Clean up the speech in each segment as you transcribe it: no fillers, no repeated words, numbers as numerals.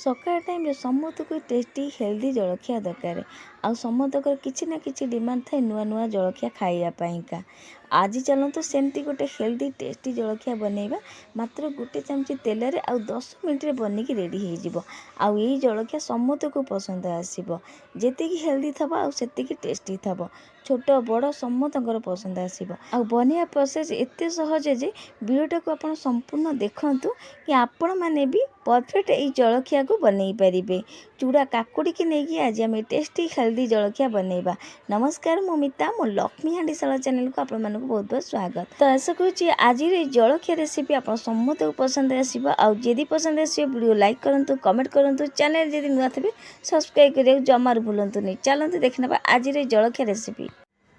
सकाळ time समस्तको tasty healthy जलखिया दरकार आउ समस्तकर किसी ना किसी डिमांड थाए नुआ नुआ जलखिया खाइबापा। आज चलते सेमती गोटे हेल्दी टेस्टी जलखिया बनइबा। मात्र गोटे चामच तेल रे आउ 10 मिनट बनिकी रेडी हो आउ यही जलखिया समस्त को पसंद आसीबो। जेतिकी हेल्दी थबो आउ सेतिकी टेस्टी थबो। छोट बड़ समस्तकर पसंद आसीबो। आउ बनिया प्रोसेस एते सहज जे वीडियो को आपण संपूर्ण देखंतु कि आपण माने भी परफेक्ट यही जलखिया को बनई पारिबे। चूड़ा काकुड़ी की नहीं आज आम टेस्टी हेल्दी जलखिया बनइबा। नमस्कार मो मिता मो लक्ष्मी हांडीशाला चैनल को आपण मानक बहुत बहुत स्वागत। तो आशा करूँ आज जलखिया रेसिपी आप समस्त को पसंद आसीबो। आउ जदि पसंद आसीबो वीडियो लाइक करंतु कमेंट करंतु चैनल जदि नुआ थे सब्सक्राइब करिया जमार भूलंतु नहीं। चलते देखना आज जलखिया रेसिपी।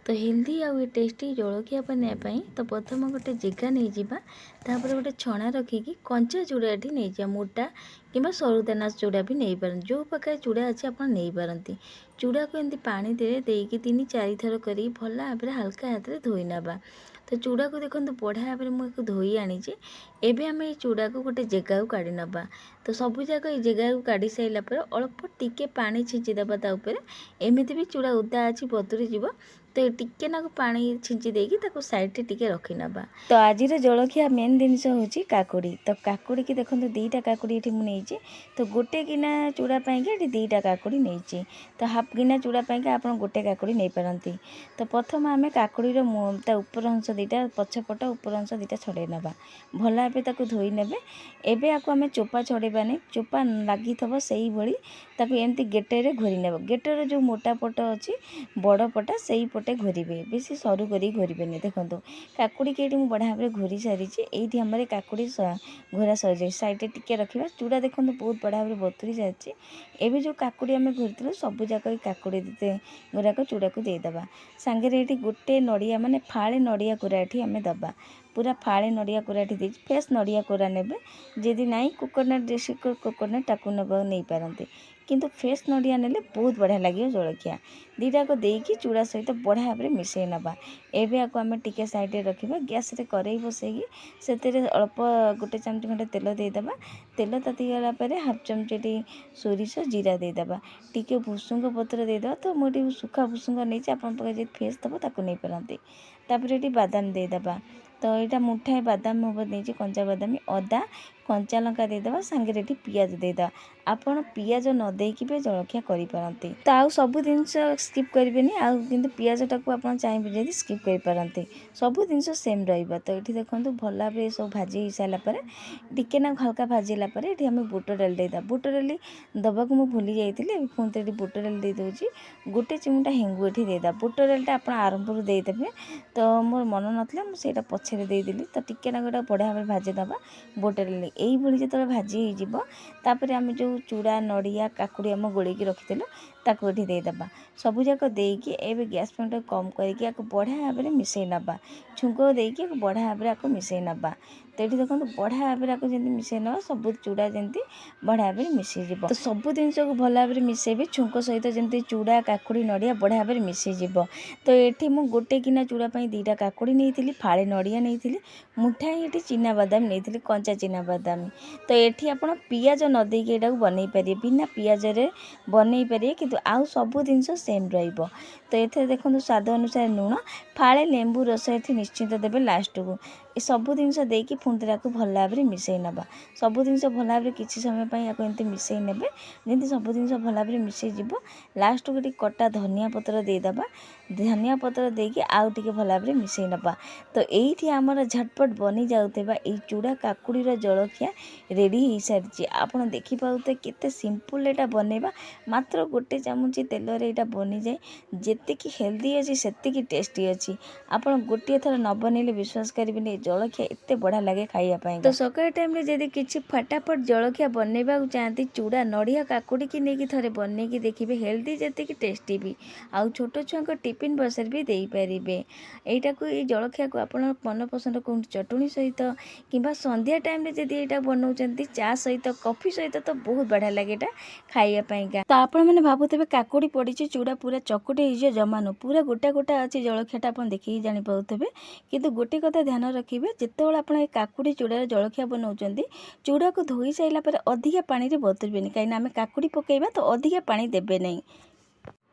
तो हेल्दी आउ ये टेस्टी जलखिया बनाई तो प्रथम गोटे जगह नहीं जावा तापर गोटे छणा रखिकी कंचा चूड़ा ये नहीं जा मोटा कि सरुदाना चूड़ा भी नहीं पार जो प्रकार चूड़ा अच्छे आप नहीं पारती। चूड़ा को एमती पानी दे देकी 3-4 थर कर भल भाव हल्का हाथ में धोई नवा। तो चूड़ा को देखो बढ़िया भाव में मुझे धोई आनी एवं आम ये चूड़ा को गोटे जगह को काढ़ी नवा। तो सबू जाक ये जगह को काढ़ी सारापर अल्प टिके पानी छींचीदेवा ताऊपर एमती भी चूड़ा उदा अच्छी बतुरी जीव। तो टिके ना पानी छींची देकी ताको साइड टिके रखी नवा। तो आज जलखिया मेन जिनस हूँ काकुड़ी। तो काकुड़ी की देखो 2टा काकुड़ी ये मुझे तो गोटे गिना चूड़ा पाई 2टा काकुड़ी नहीं। तो हाफ गिना चूड़ा पाई आप गोटे काकुड़ी नहीं पारती। तो प्रथम आम काकुड़ीर ऊपर अंश 2टा पछपट ऊपर अंश 2टा छड़े नवा भल भाव धोई नेबे। एबे आको आम चोपा छड़ेबानी चोपा लगी थब से भाई एमती गेटे घोरी नेब। गेटर जो मोटा पट अच्छी बड़ पटा से पटे घोरबे बेसी सरू कर घोरबे। देखो काकुड़ी के ये बढ़िया भाव घोरी सारी ये आम काकुड़ी घोरा सर जाए साइड टिके रखा। चूड़ा देखो बहुत बढ़िया भाव बतुरी सारी एवं जो काकुड़ी आम घोरी सबू जाक काकुड़ी गुराक चूड़ा को देदेबा। सांगे ये गोटे नड़िया माने फाड़े नड़िया कोरा ये आम दबा पूरा फाड़े नड़िया कोरा ये फ्रेश नड़िया कोरा ने जदि नाई कोकोनट देसी कोकोनट टाकू नहीं पारती किंतु फ्रेश नड़िया नेले बहुत बढ़िया लगे जलखिया। 2टा को देकी चूड़ा सहित बढ़िया भाव में मिसई नवा। एवं आपको आम टिके साइड रखा गैस रे कड़ई बसैकी से अल्प गोटे चामच खंडे तेल देदेबा। तेल तातीगला हाफ चमचे सोरिष जीरा देदेबा टिके भुसुंग पत्र देदेबा। तो मुझे सुखा भुसुंग नहीं आप फ्रेश थब ताकू नहीं पारती। तापर ये बादाम देदेबा। तो यहाँ मुठाए बादाम हम नहीं कंचा बादाम अदा कंचा लंका देदेबा सांगे ये पियाज देदेबा। आपण पियाज न देकी भी जलखिया करें। तो आउ सब जिनस स्किप करेंगे आउ कि पियाजटा को आप चाहिए जब स्किप करें सब जिनस सेम रहा। तो ये देखो भल भाव ये सब भाजी हो सारापर टिके ना हल्का भाजिला ये आम बुट डाल देदेबा। बुट डाली दबा को मुझे भूली जाइए पुणी तो बुट डाल दे दूँगी गोटे चिमुटा हेंगू ये देदेबा। बुट डालटा आप आरंभ देदेवे तो मोर मन नाला मुझे पछरे देदेली। तो टिके ना गोटा बढ़िया भाव भाजीदबा बुट डाल यही जो भाजी होपर आम जो चूड़ा नड़िया काकुड़ी आम गोलैकी रखीलु ताको ये देदेबा। सबू जाक देकी एवं गैस फ्लेम कम करके बढ़िया भाव में मिसई नवा। छुंक देकी बढ़िया भाव में मिसई नवा। तो ये देखो बढ़िया भाव में जमी मिसई ना सब चूड़ा जमी बढ़िया भाव में मिसईज। तो सब जिनस को भल भाव में मिसेबे छुंक सहित जमी चूड़ा काकुड़ी नड़िया बढ़िया भाव में मिसईज। तो ये मुझे गोटे गिना चूड़ा 2टा काकुड़ी नहीं फाड़े नड़िया नहीं मुठाए ये चिना बादाम नहीं कंचा चिना बादाम। तो ये आप पियाज न देकी यहाँ बनई पारे बिना पियाज रे बनई पारे किंतु आउ सब जिनस सेम रहिबो। तो ये देखो स्वाद अनुसार लुण फाड़े लेंबू रस ये निश्चिंत देवे लास्ट को ये सब जिनस देकी पुणी को भल भाव में मिसई नवा। सब जिनस भल भाव किसी समय एमती मिसई ने जमी सब जिनस भल भाव में मिसईज। लास्ट को कटा धनिया पत्र देदेबा। धनिया पत्र देकी आउ टे भल भाव में मिसई नवा। तो ये आमर झटपट बनी जाऊवा ये चूड़ा काकुड़ीर जलखिया रेडी हो सारी। आप देखिपे केते सिंपल यहाँ बनइबा मात्र गोटे चामच तेल रे यहाँ बनी जाए। जेतिक हेल्दी अच्छी सेतिक टेस्टी अच्छी। आप गोटे थर न बनइले विश्वास करेंगे जलखिया एत बढ़िया लगे खाइबापी। तो सकाळ टाइम जदि किसी फटाफट जलखिया बनइबा चाहती चूड़ा नड़िया काकुड़ी की नहीं थोड़े बनईकी देखिए हेल्दी जी टेस्टी भी आउ छोट छुआ टिफिन बक्स भी दे पारे। यहाँ को ये जलखिया को आप मन पसंद कौन चटणी सहित कि संध्या टाइम जदि यहाँ बनाऊँ चा सहित कॉफी सहित तो बहुत बढ़िया लगे यहाँ खाइबापी। तो आप भावुवे काकुड़ी पड़ी चूड़ा पूरा चकुटे जमानु पूरा गोटा गोटा अच्छी जलखियाटा आप देखिए जापारे किंतु गोटे कथा ध्यान रखिए रखिए जितेबाला आप काकुड़ी चूड़ार जलखिया बनाऊँच चूड़ा को धोई सारापर अधिका पानी में बतुरबेनि कहीं आम काकुड़ी पकईबा तो अधिका पानी देवे नहीं।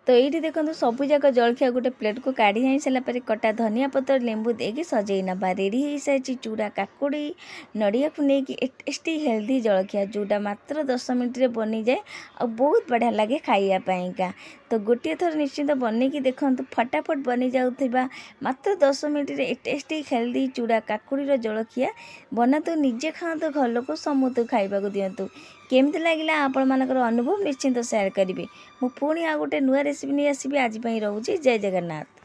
तो ये देखो सबू जाक जलखिया गोटे प्लेट को काढ़ी आई सारापर कटा धनिया पतर लेंबू देके सजई नवा रेडी हो सारी चूड़ा काकुड़ी नड़िया को लेकिन टेस्टी हेल्दी जलखिया जोटा मात्र 10 मिनट रे बनी जाए और बहुत बढ़िया लगे खाइबापा। तो गोटे थर निश्चिंत बनईकी देखु फटाफट बनी जाऊा मात्र 10 मिनट रे टेस्टी हेल्दी चूड़ा काकुड़ी जलखिया बनातु निजे खातु घर लोक समूह खाइबा दिंतु। केमती लगिला आपण मानकर अनुभव निश्चिंत शेयर करेंगे। मु पुणी आ गोटे नुआ रेसिपी नहीं आसबि। आज रोचे जय जगन्नाथ।